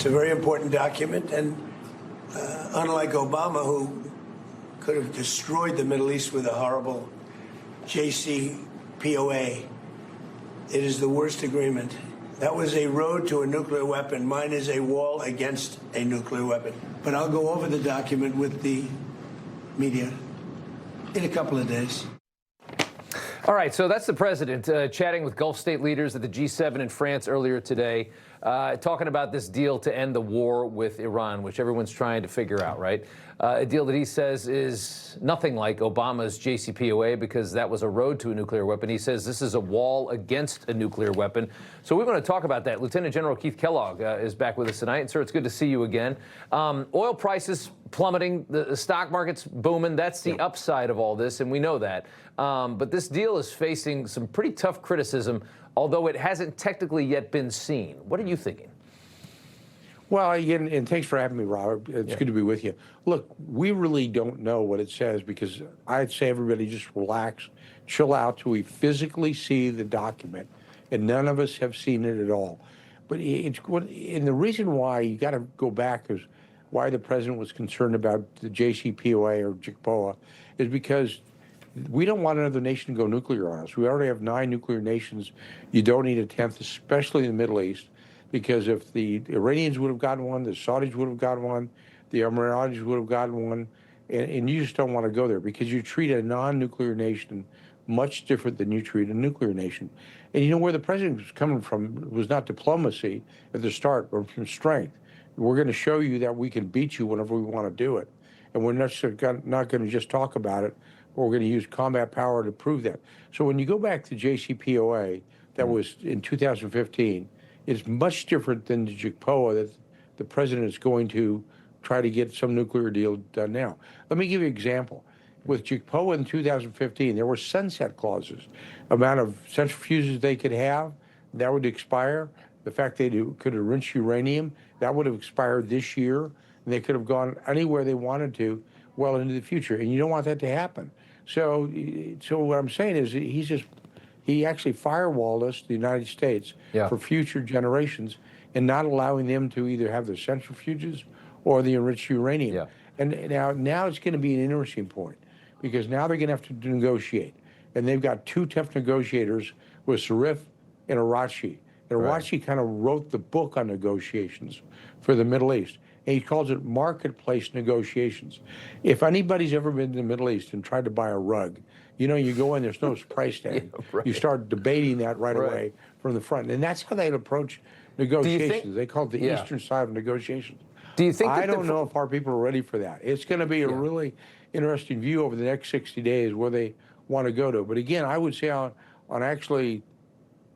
It's a very important document, and unlike Obama, who could have destroyed the Middle East with a horrible JCPOA, it is the worst agreement. That was a road to a nuclear weapon. Mine is a wall against a nuclear weapon. But I'll go over the document with the media in a couple of days. All right, so that's the president chatting with Gulf state leaders at the G7 in France earlier today, talking about this deal to end the war with Iran, which everyone's trying to figure out, right? A deal that he says is nothing like Obama's JCPOA because that was a road to a nuclear weapon. He says this is a wall against a nuclear weapon. So we want to talk about that. Lieutenant General Keith Kellogg is back with us tonight. And, sir, it's good to see you again. Oil prices plummeting, the stock market's booming. That's the upside of all this, and we know that. But this deal is facing some pretty tough criticism, although it hasn't technically yet been seen. What are you thinking? Well, again, and thanks for having me, Robert. It's good to be with you. Look, we really don't know what it says because I'd say everybody just relax, chill out till we physically see the document, and none of us have seen it at all. But and the reason why you got to go back is why the president was concerned about the JCPOA or JCPOA is because we don't want another nation to go nuclear on us. We already have 9 nuclear nations. You don't need a 10th, especially in the Middle East, because if the Iranians would have gotten one, the Saudis would have gotten one, the Emiratis would have gotten one, and you just don't want to go there because you treat a non-nuclear nation much different than you treat a nuclear nation. And you know where the president was coming from was not diplomacy at the start, but from strength. We're going to show you that we can beat you whenever we want to do it. And we're not going to just talk about it, but we're going to use combat power to prove that. So when you go back to JCPOA, that was in 2015, it's much different than the JCPOA that the president is going to try to get some nuclear deal done now. Let me give you an example. With JCPOA in 2015, there were sunset clauses, amount of centrifuges they could have, that would expire. The fact they could enrich uranium, that would have expired this year, and they could have gone anywhere they wanted to well into the future, and you don't want that to happen. So what I'm saying is he actually firewalled us, the United States, for future generations, and not allowing them to either have the centrifuges or the enriched uranium. And now it's going to be an interesting point, because now they're going to have to negotiate. And they've got 2 tough negotiators with Zarif and Arachi. And Arachi kind of wrote the book on negotiations for the Middle East. And he calls it marketplace negotiations. If anybody's ever been to the Middle East and tried to buy a rug, you know, you go in, there's no price tag. You start debating that right away from the front. And that's how they approach negotiations. They call it the Eastern side of negotiations. Do you think I don't know if our people are ready for that. It's going to be a really interesting view over the next 60 days where they want to go to. But again, I would say on actually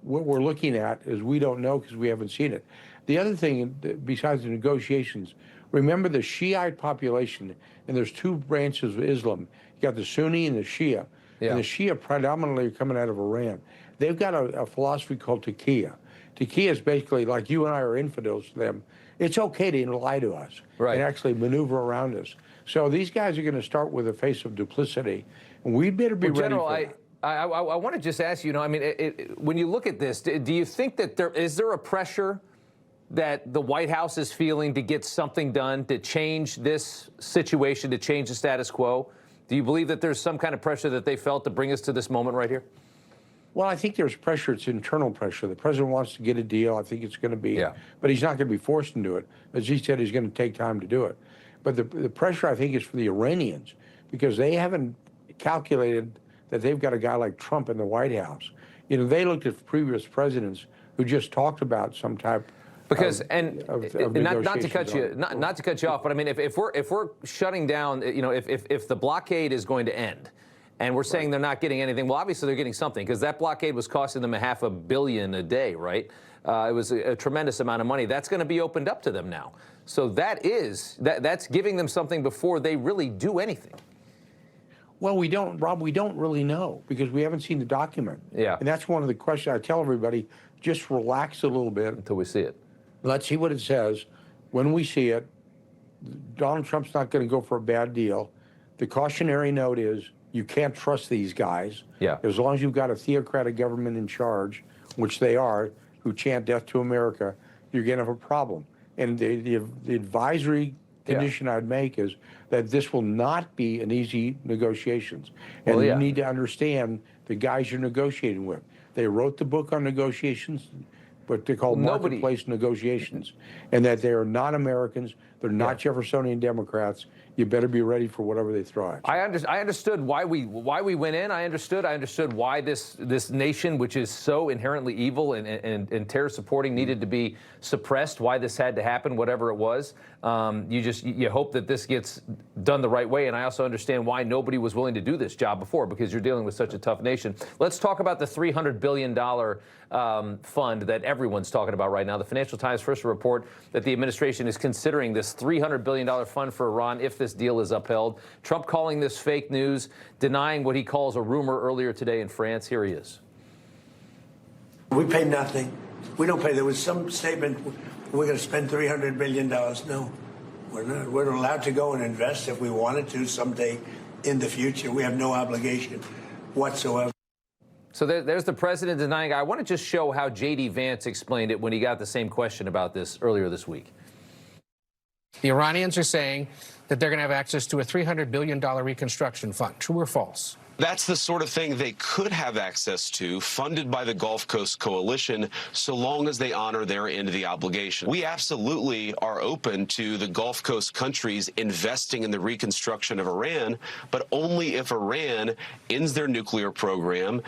what we're looking at is we don't know because we haven't seen it. The other thing, besides the negotiations, remember the Shiite population, and there's 2 branches of Islam. You got the Sunni and the Shia. And the Shia predominantly are coming out of Iran. They've got a philosophy called taqiyya. Taqiyya is basically like you and I are infidels to them. It's okay to lie to us and actually maneuver around us. So these guys are going to start with a face of duplicity, and we better be ready General, for that. I want to just ask you, I mean, when you look at this, do you think that is there a pressure that the White House is feeling to get something done, to change this situation, to change the status quo? Do you believe that there's some kind of pressure that they felt to bring us to this moment right here? Well, I think there's pressure. It's internal pressure. The president wants to get a deal. I think it's going to be, but he's not going to be forced into it. As he said, he's going to take time to do it. But the pressure, I think, is for the Iranians, because they haven't calculated that they've got a guy like Trump in the White House. You know, they looked at previous presidents who just talked about some type because of not to cut you off, but I mean, if we're shutting down, you know, if the blockade is going to end, and we're saying they're not getting anything, well, obviously they're getting something, because that blockade was costing them $500 million a day, right? It was a tremendous amount of money. That's going to be opened up to them now. So that's giving them something before they really do anything. Well, Rob, we don't really know because we haven't seen the document. And that's one of the questions I tell everybody, just relax a little bit. Until we see it. Let's see what it says. When we see it, Donald Trump's not going to go for a bad deal. The cautionary note is you can't trust these guys. As long as you've got a theocratic government in charge, which they are, who chant death to America, you're going to have a problem. And the advisory condition I'd make is that this will not be an easy negotiations. And you need to understand the guys you're negotiating with. They wrote the book on negotiations, but they're called marketplace negotiations, and that they are not Americans. They're not Jeffersonian Democrats. You better be ready for whatever they throw at you. I understood why we went in. I understood why this nation, which is so inherently evil and terror supporting, needed to be suppressed. Why this had to happen, whatever it was. You hope that this gets done the right way. And I also understand why nobody was willing to do this job before, because you're dealing with such a tough nation. Let's talk about the $300 billion fund that everyone's talking about right now. The Financial Times first report that the administration is considering this $300 billion fund for Iran if this deal is upheld. Trump calling this fake news, denying what he calls a rumor earlier today in France. Here he is. We pay nothing. We don't pay. There was some statement, we're going to spend $300 billion. No, we're not. We're allowed to go and invest if we wanted to someday in the future. We have no obligation whatsoever. So there's the president denying. I want to just show how J.D. Vance explained it when he got the same question about this earlier this week. The Iranians are saying that they're going to have access to a $300 billion reconstruction fund. True or false? That's the sort of thing they could have access to, funded by the Gulf Coast Coalition, so long as they honor their end of the obligation. We absolutely are open to the Gulf Coast countries investing in the reconstruction of Iran, but only if Iran ends their nuclear program,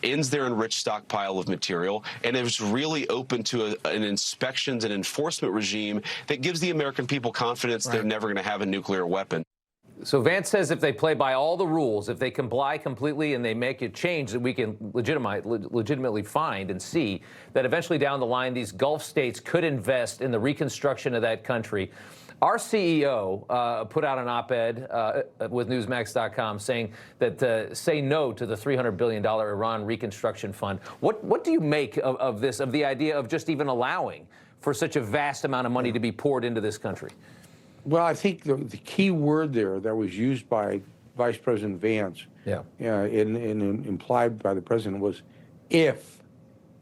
ends their enriched stockpile of material, and is really open to an inspections and enforcement regime that gives the American people confidence they're never going to have a nuclear weapon. So Vance says if they play by all the rules, if they comply completely and they make a change that we can legitimately find and see, that eventually down the line these Gulf states could invest in the reconstruction of that country. Our CEO put out an op-ed with Newsmax.com saying that say no to the $300 billion Iran reconstruction fund. What do you make of this, of the idea of just even allowing for such a vast amount of money to be poured into this country? Well, I think the key word there that was used by Vice President Vance, and implied by the president, was if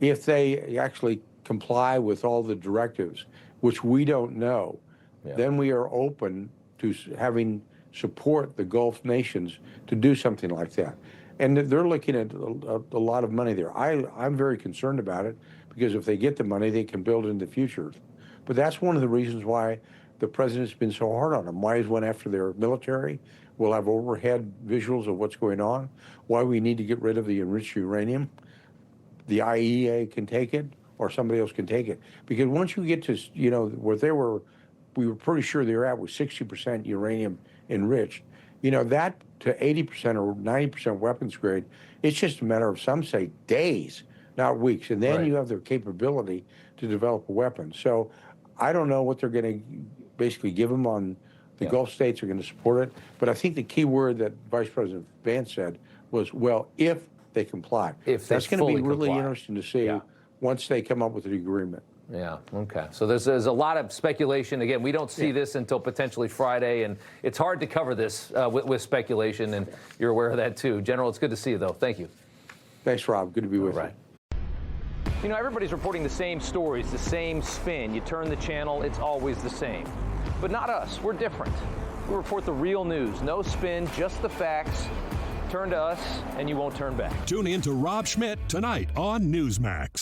they actually comply with all the directives, which we don't know, then we are open to having support the Gulf nations to do something like that. And they're looking at a lot of money there. I'm very concerned about it, because if they get the money, they can build in the future. But that's one of the reasons why the president's been so hard on them. Why he's went after their military. We'll have overhead visuals of what's going on. Why we need to get rid of the enriched uranium. The IAEA can take it, or somebody else can take it. Because once you get to, where we were pretty sure they were at was 60% uranium enriched. That to 80% or 90% weapons grade, it's just a matter of, some say, days, not weeks. And then you have the capability to develop a weapon. So I don't know what they're going to basically give them on the Gulf states are going to support it. But I think the key word that Vice President Vance said was, well, if they comply. That's going to be really interesting to see once they come up with an agreement. Yeah, okay. So there's a lot of speculation. Again, we don't see this until potentially Friday, and it's hard to cover this with speculation, and you're aware of that too. General, it's good to see you, though. Thank you. Thanks, Rob. Good to be with you. You know, everybody's reporting the same stories, the same spin. You turn the channel, it's always the same. But not us. We're different. We report the real news. No spin, just the facts. Turn to us, and you won't turn back. Tune in to Rob Schmitt Tonight on Newsmax.